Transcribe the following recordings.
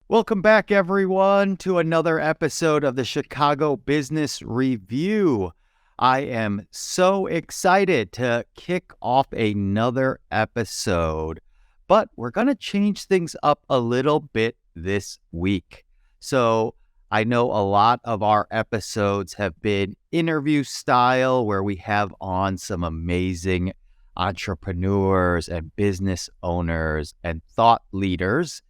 Welcome back, everyone, to another episode of the Chicago Business Review. I am so excited to kick off another episode, but we're going to change things up a little bit this week. So I know a lot of our episodes have been interview style, where we have on some amazing entrepreneurs and business owners and thought leaders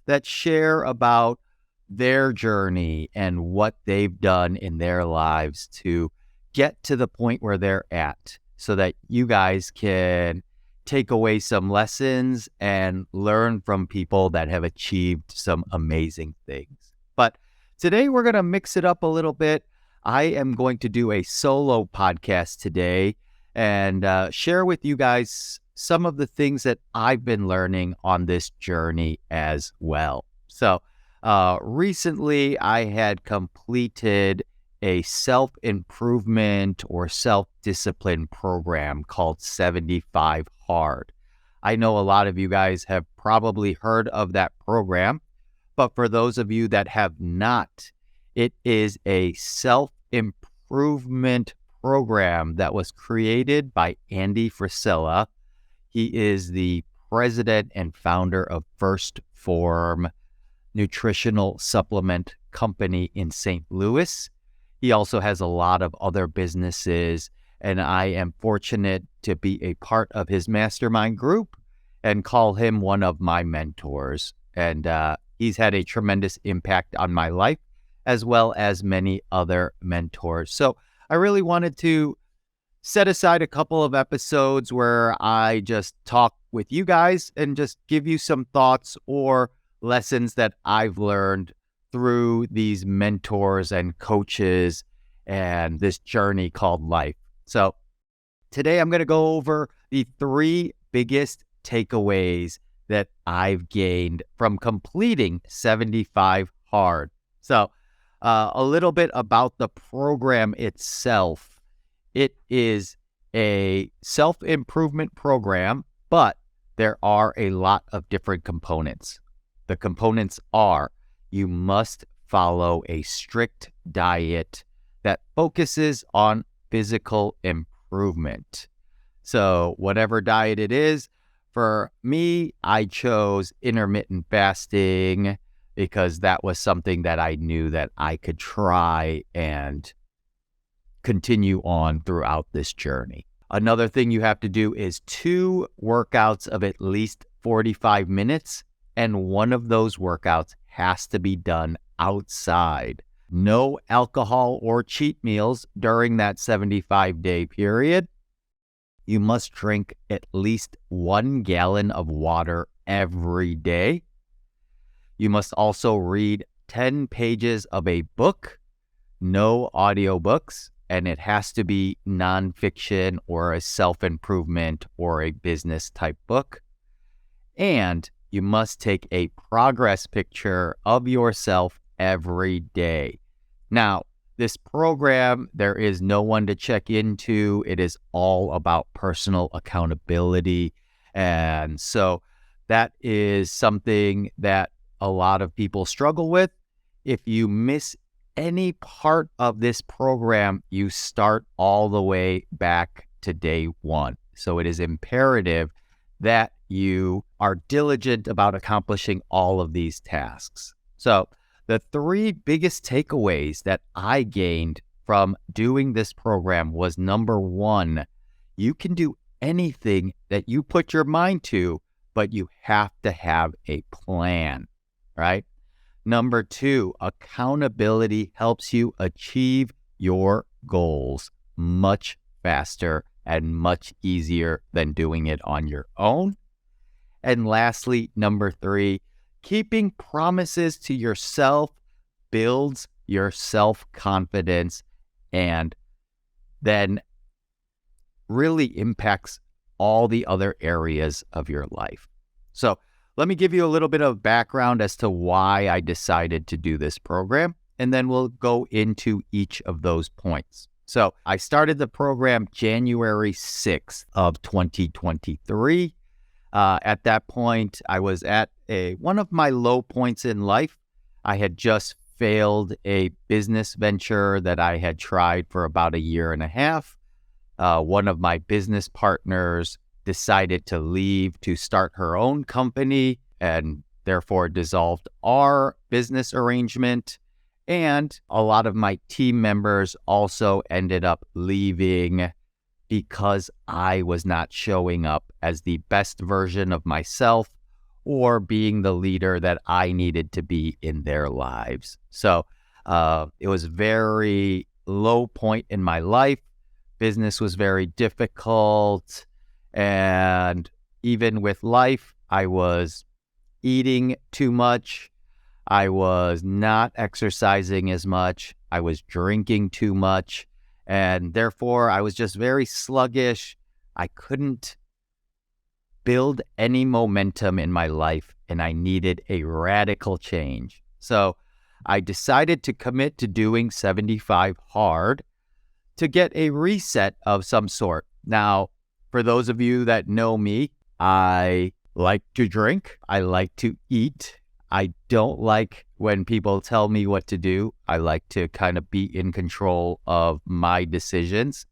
that share about their journey and what they've done in their lives to get to the point where they're at, so that you guys can take away some lessons and learn from people that have achieved some amazing things. But today we're going to mix it up a little bit. I am going to do a solo podcast today and share with you guys some of the things that I've been learning on this journey as well. So recently I had completed a self-improvement or self-discipline program called 75 Hard. I know a lot of you guys have probably heard of that program, but for those of you that have not, it is a self-improvement program that was created by Andy Frisella. He is the president and founder of First Form Nutritional Supplement Company in St. Louis. He also has a lot of other businesses, and I am fortunate to be a part of his mastermind group and call him one of my mentors. And he's had a tremendous impact on my life, as well as many other mentors. So I really wanted to set aside a couple of episodes where I just talk with you guys and just give you some thoughts or lessons that I've learned through these mentors and coaches and this journey called life. So today I'm going to go over the 3 biggest takeaways that I've gained from completing 75 Hard. So a little bit about the program itself. It is a self-improvement program, but there are a lot of different components. The components are: you must follow a strict diet that focuses on physical improvement. So whatever diet it is, for me, I chose intermittent fasting because that was something that I knew that I could try and continue on throughout this journey. Another thing you have to do is 2 workouts of at least 45 minutes, and one of those workouts has to be done outside. No alcohol or cheat meals during that 75-day period. You must drink at least 1 gallon of water every day. You must also read 10 pages of a book, no audiobooks, and it has to be nonfiction or a self-improvement or a business type book. And you must take a progress picture of yourself every day. Now, this program, there is no one to check into. It is all about personal accountability. And so that is something that a lot of people struggle with. If you miss any part of this program, you start all the way back to day 1. So it is imperative that you are diligent about accomplishing all of these tasks. So the 3 biggest takeaways that I gained from doing this program was: number 1, you can do anything that you put your mind to, but you have to have a plan, right? Number 2, accountability helps you achieve your goals much faster and much easier than doing it on your own. And lastly, number 3, keeping promises to yourself builds your self-confidence and then really impacts all the other areas of your life. So let me give you a little bit of background as to why I decided to do this program, and then we'll go into each of those points. So I started the program January 6th of 2023. At that point, I was at one of my low points in life, I had just failed a business venture that I had tried for about a year and a half. One of my business partners decided to leave to start her own company and therefore dissolved our business arrangement. And a lot of my team members also ended up leaving because I was not showing up as the best version of myself or being the leader that I needed to be in their lives. So it was a very low point in my life. Business was very difficult. And even with life, I was eating too much. I was not exercising as much. I was drinking too much. And therefore, I was just very sluggish. I couldn't build any momentum in my life, and I needed a radical change. So I decided to commit to doing 75 hard to get a reset of some sort. Now, for those of you that know me, I like to drink. I like to eat. I don't like when people tell me what to do. I like to kind of be in control of my decisions.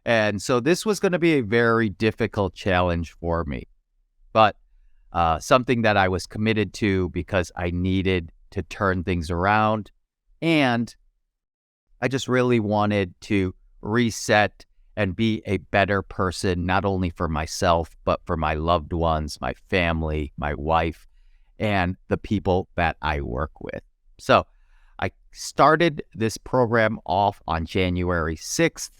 And so this was going to be a very difficult challenge for me, but something that I was committed to because I needed to turn things around. And I just really wanted to reset and be a better person, not only for myself, but for my loved ones, my family, my wife, and the people that I work with. So I started this program off on January 6th,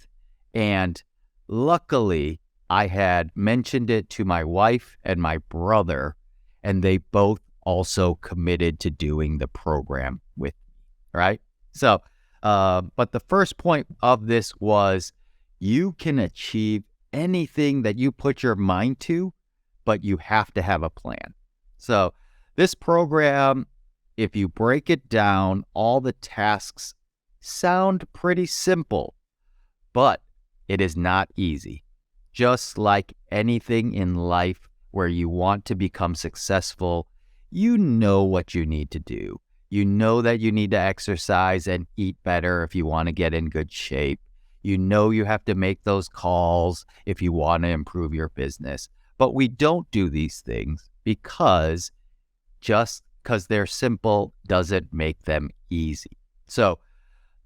and luckily I had mentioned it to my wife and my brother, and they both also committed to doing the program with me, right? So, but the first point of this was you can achieve anything that you put your mind to, but you have to have a plan. So this program, if you break it down, all the tasks sound pretty simple, but it is not easy. Just like anything in life where you want to become successful, you know what you need to do. You know that you need to exercise and eat better if you want to get in good shape. You know you have to make those calls if you want to improve your business. But we don't do these things because just because they're simple doesn't make them easy. So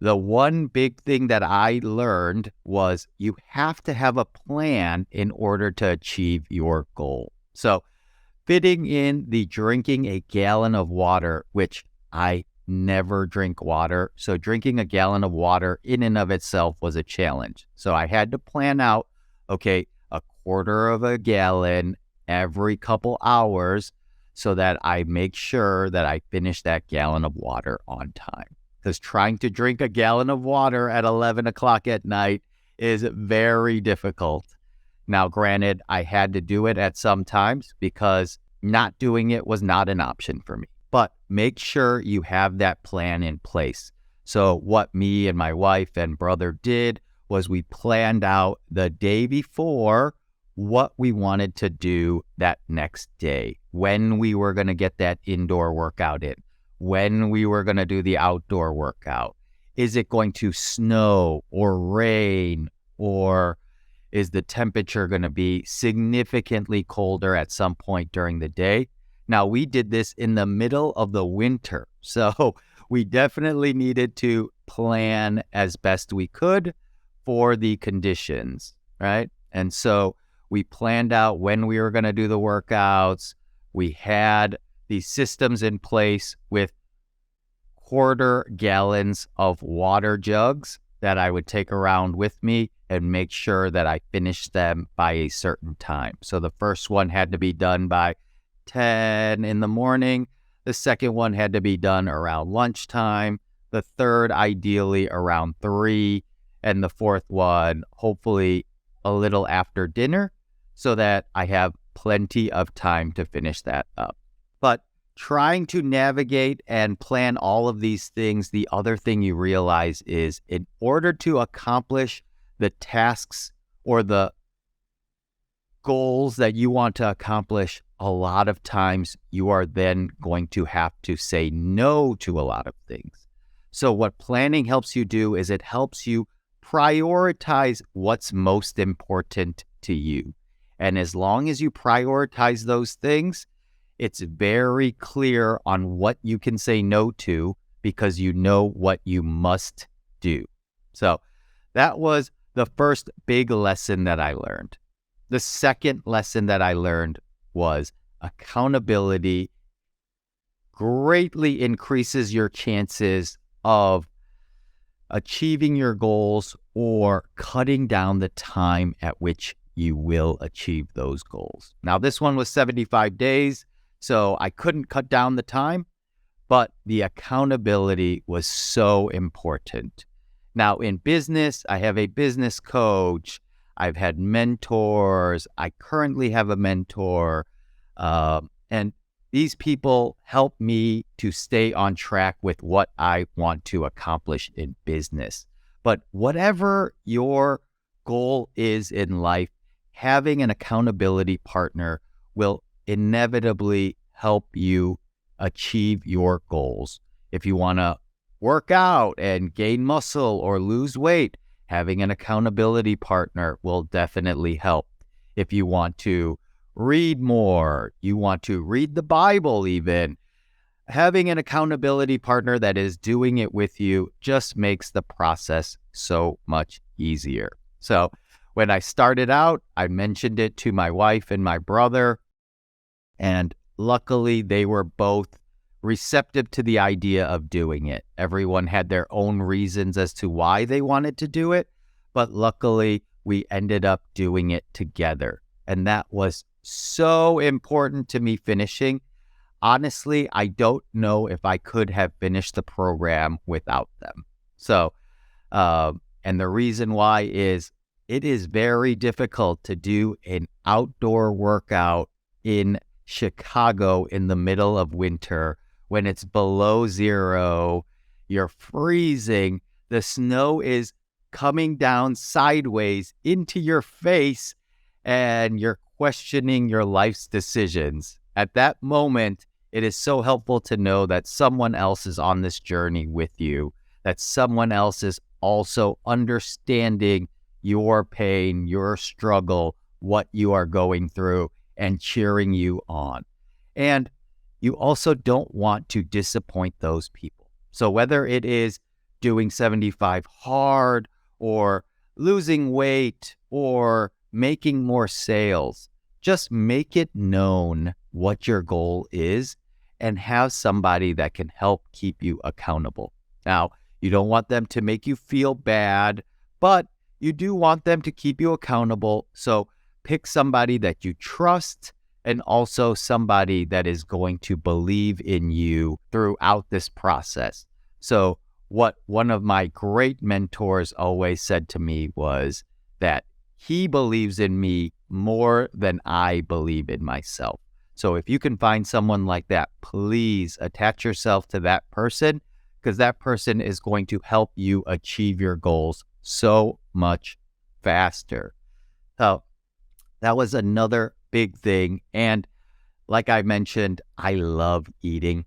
the one big thing that I learned was you have to have a plan in order to achieve your goal. So fitting in the drinking a gallon of water, which I never drink water. So drinking a gallon of water in and of itself was a challenge. So I had to plan out, okay, a quarter of a gallon every couple hours so that I make sure that I finish that gallon of water on time. Because trying to drink a gallon of water at 11 o'clock at night is very difficult. Now, granted, I had to do it at some times because not doing it was not an option for me. But make sure you have that plan in place. So what me and my wife and brother did was we planned out the day before what we wanted to do that next day, when we were going to get that indoor workout in, when we were going to do the outdoor workout. Is it going to snow or rain, or is the temperature going to be significantly colder at some point during the day? Now, we did this in the middle of the winter, so we definitely needed to plan as best we could for the conditions, right? And so we planned out when we were going to do the workouts. We had these systems in place with quarter gallons of water jugs that I would take around with me and make sure that I finished them by a certain time. So the first one had to be done by 10 in the morning. The second one had to be done around lunchtime. The third, ideally around 3. And the fourth one, hopefully a little after dinner, so that I have plenty of time to finish that up. But trying to navigate and plan all of these things, the other thing you realize is in order to accomplish the tasks or the goals that you want to accomplish a lot of times you are then going to have to say no to a lot of things. So what planning helps you do is it helps you prioritize what's most important to you. And as long as you prioritize those things, it's very clear on what you can say no to because you know what you must do. So that was the first big lesson that I learned. The second lesson that I learned was accountability greatly increases your chances of achieving your goals or cutting down the time at which you will achieve those goals. Now, this one was 75 days, so I couldn't cut down the time, but the accountability was so important. Now, in business, I have a business coach. I've had mentors. I currently have a mentor. And these people help me to stay on track with what I want to accomplish in business. But whatever your goal is in life, having an accountability partner will inevitably help you achieve your goals. If you want to work out and gain muscle or lose weight, having an accountability partner will definitely help. If you want to read more, you want to read the Bible even, having an accountability partner that is doing it with you just makes the process so much easier. So when I started out, I mentioned it to my wife and my brother, and luckily they were both receptive to the idea of doing it. Everyone had their own reasons as to why they wanted to do it, but luckily we ended up doing it together. And that was so important to me finishing. Honestly, I don't know if I could have finished the program without them. So, and the reason why is it is very difficult to do an outdoor workout in Chicago in the middle of winter when it's below zero, you're freezing, the snow is coming down sideways into your face, and you're questioning your life's decisions. At that moment, it is so helpful to know that someone else is on this journey with you, that someone else is also understanding your pain, your struggle, what you are going through, and cheering you on. And you also don't want to disappoint those people. So whether it is doing 75 hard or losing weight or making more sales, just make it known what your goal is and have somebody that can help keep you accountable. Now, you don't want them to make you feel bad, but you do want them to keep you accountable. So pick somebody that you trust and also somebody that is going to believe in you throughout this process. So what one of my great mentors always said to me was that he believes in me more than I believe in myself. So if you can find someone like that, please attach yourself to that person because that person is going to help you achieve your goals so much faster. So that was another big thing. And like I mentioned, I love eating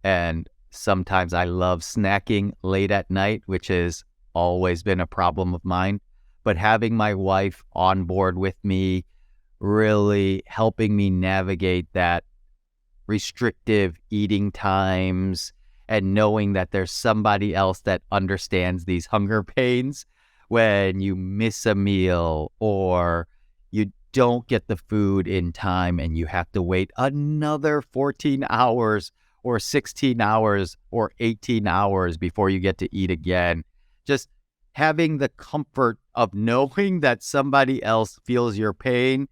and sometimes I love snacking late at night, which has always been a problem of mine. But having my wife on board with me, really helping me navigate that restrictive eating times and knowing that there's somebody else that understands these hunger pains when you miss a meal or you don't get the food in time and you have to wait another 14 hours or 16 hours or 18 hours before you get to eat again. Just having the comfort of knowing that somebody else feels your pain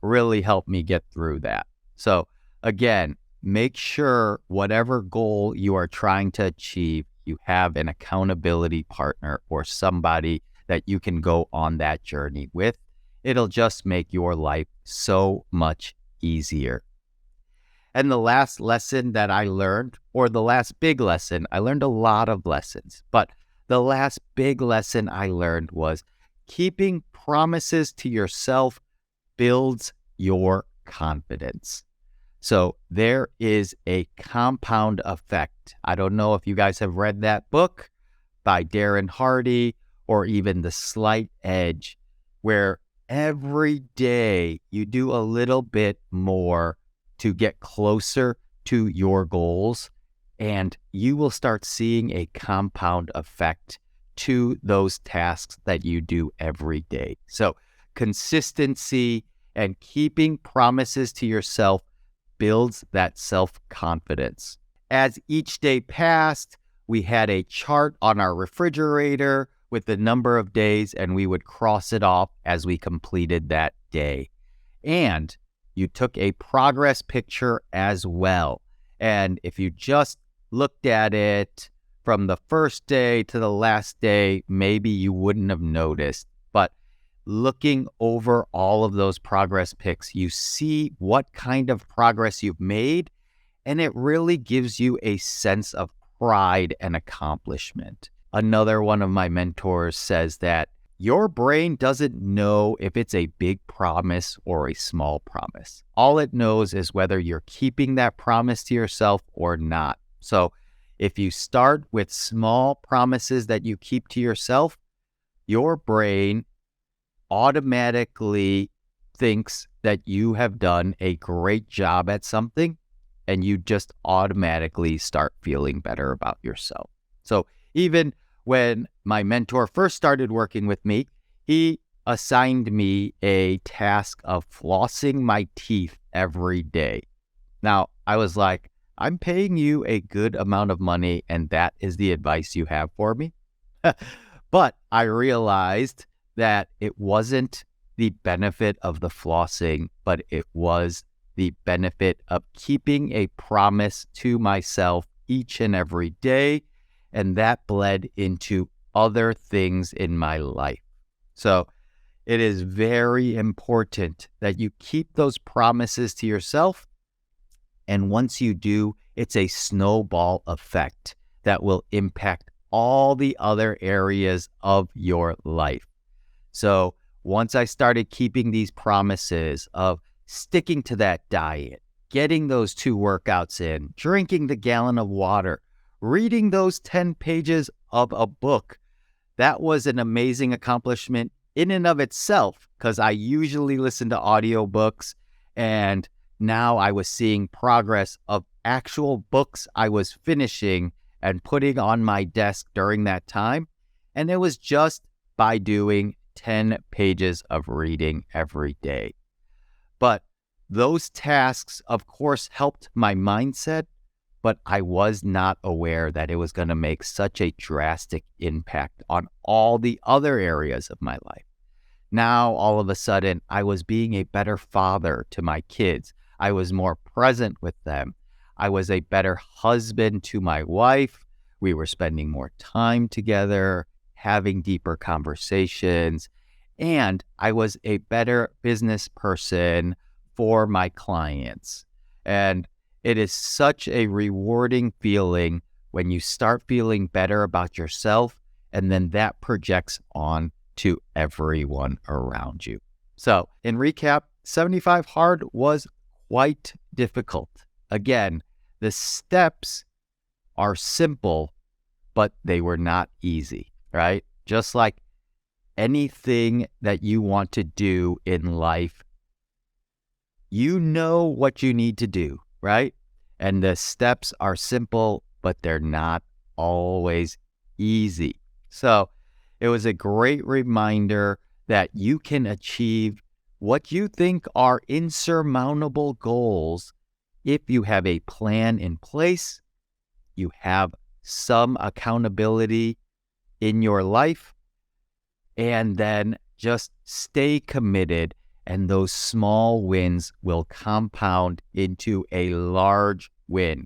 really helped me get through that. So again, make sure whatever goal you are trying to achieve, you have an accountability partner or somebody that you can go on that journey with. It'll just make your life so much easier. And the last lesson that I learned, or the last big lesson, I learned a lot of lessons, but the last big lesson I learned was keeping promises to yourself builds your confidence. So there is a compound effect. I don't know if you guys have read that book by Darren Hardy or even The Slight Edge, where every day you do a little bit more to get closer to your goals, and you will start seeing a compound effect to those tasks that you do every day. So consistency and keeping promises to yourself builds that self-confidence. As each day passed, we had a chart on our refrigerator with the number of days, and we would cross it off as we completed that day. And you took a progress picture as well. And if you just looked at it from the first day to the last day, maybe you wouldn't have noticed. But looking over all of those progress pics, you see what kind of progress you've made, and it really gives you a sense of pride and accomplishment. Another one of my mentors says that your brain doesn't know if it's a big promise or a small promise. All it knows is whether you're keeping that promise to yourself or not. So if you start with small promises that you keep to yourself, your brain automatically thinks that you have done a great job at something, and you just automatically start feeling better about yourself. So even when my mentor first started working with me, he assigned me a task of flossing my teeth every day. Now, I was like, I'm paying you a good amount of money, and that is the advice you have for me? But I realized that it wasn't the benefit of the flossing, but it was the benefit of keeping a promise to myself each and every day. And that bled into other things in my life. So it is very important that you keep those promises to yourself. And once you do, it's a snowball effect that will impact all the other areas of your life. So once I started keeping these promises of sticking to that diet, getting those 2 workouts in, drinking the gallon of water, reading those 10 pages of a book, that was an amazing accomplishment in and of itself, because I usually listen to audiobooks, and now I was seeing progress of actual books I was finishing and putting on my desk during that time. And it was just by doing 10 pages of reading every day. But those tasks, of course, helped my mindset, but I was not aware that it was going to make such a drastic impact on all the other areas of my life. Now, all of a sudden, I was being a better father to my kids. I was more present with them. I was a better husband to my wife. We were spending more time together, having deeper conversations, and I was a better business person for my clients. And it is such a rewarding feeling when you start feeling better about yourself, and then that projects on to everyone around you. So in recap, 75 Hard was quite difficult. Again, the steps are simple, but they were not easy, right? Just like anything that you want to do in life, you know what you need to do, right? And the steps are simple, but they're not always easy. So it was a great reminder that you can achieve what you think are insurmountable goals if you have a plan in place, you have some accountability in your life, and then just stay committed, and those small wins will compound into a large win.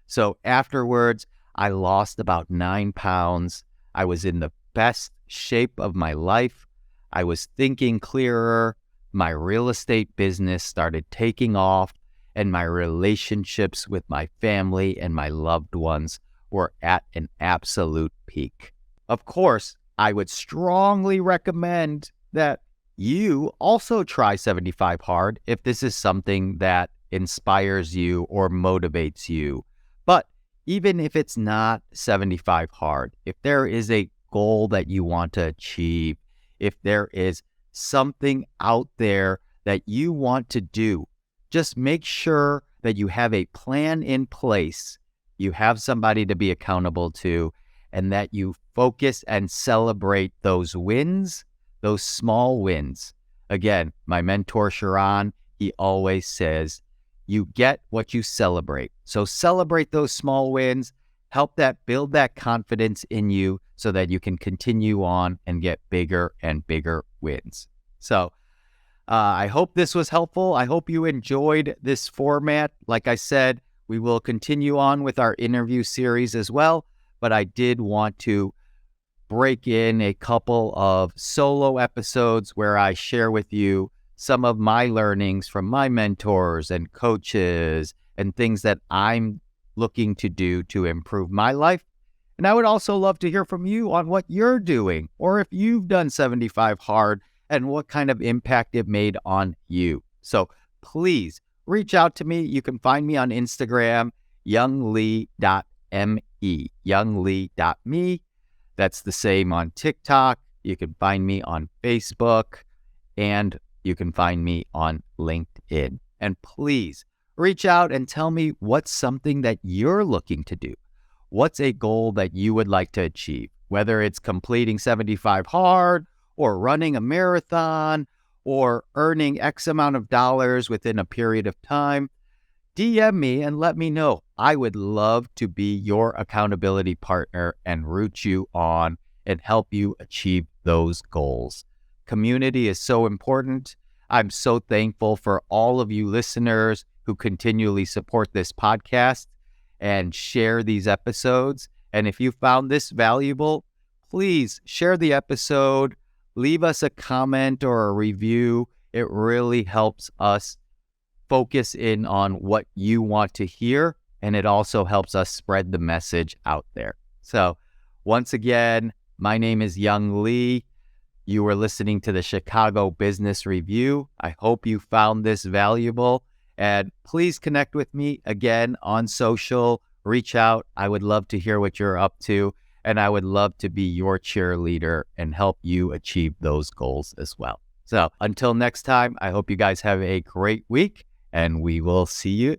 So afterwards, I lost about 9 pounds. I was in the best shape of my life. I was thinking clearer. My real estate business started taking off, and my relationships with my family and my loved ones were at an absolute peak. Of course, I would strongly recommend that you also try 75 hard if this is something that inspires you or motivates you. But even if it's not 75 hard, if there is a goal that you want to achieve, if there is something out there that you want to do, just make sure that you have a plan in place, you have somebody to be accountable to, and that you focus and celebrate those wins, those small wins. Again, my mentor, Sharon, he always says, you get what you celebrate. So celebrate those small wins, help that build that confidence in you so that you can continue on and get bigger and bigger wins. So I hope this was helpful. I hope you enjoyed this format. Like I said, we will continue on with our interview series as well, but I did want to break in a couple of solo episodes where I share with you some of my learnings from my mentors and coaches and things that I'm looking to do to improve my life. And I would also love to hear from you on what you're doing, or if you've done 75 hard and what kind of impact it made on you. So please reach out to me. You can find me on Instagram, younglee.me, younglee.me. That's the same on TikTok. You can find me on Facebook, and you can find me on LinkedIn. And please reach out and tell me what's something that you're looking to do. What's a goal that you would like to achieve, whether it's completing 75 hard or running a marathon or earning X amount of dollars within a period of time. DM me and let me know. I would love to be your accountability partner and root you on and help you achieve those goals. Community is so important. I'm so thankful for all of you listeners who continually support this podcast and share these episodes. And if you found this valuable, please share the episode, leave us a comment or a review. It really helps us focus in on what you want to hear, and it also helps us spread the message out there. So once again, my name is Young Lee. You were listening to the Chicago Business Review. I hope you found this valuable, and please connect with me again on social. Reach out. I would love to hear what you're up to, and I would love to be your cheerleader and help you achieve those goals as well. So until next time, I hope you guys have a great week, and we will see you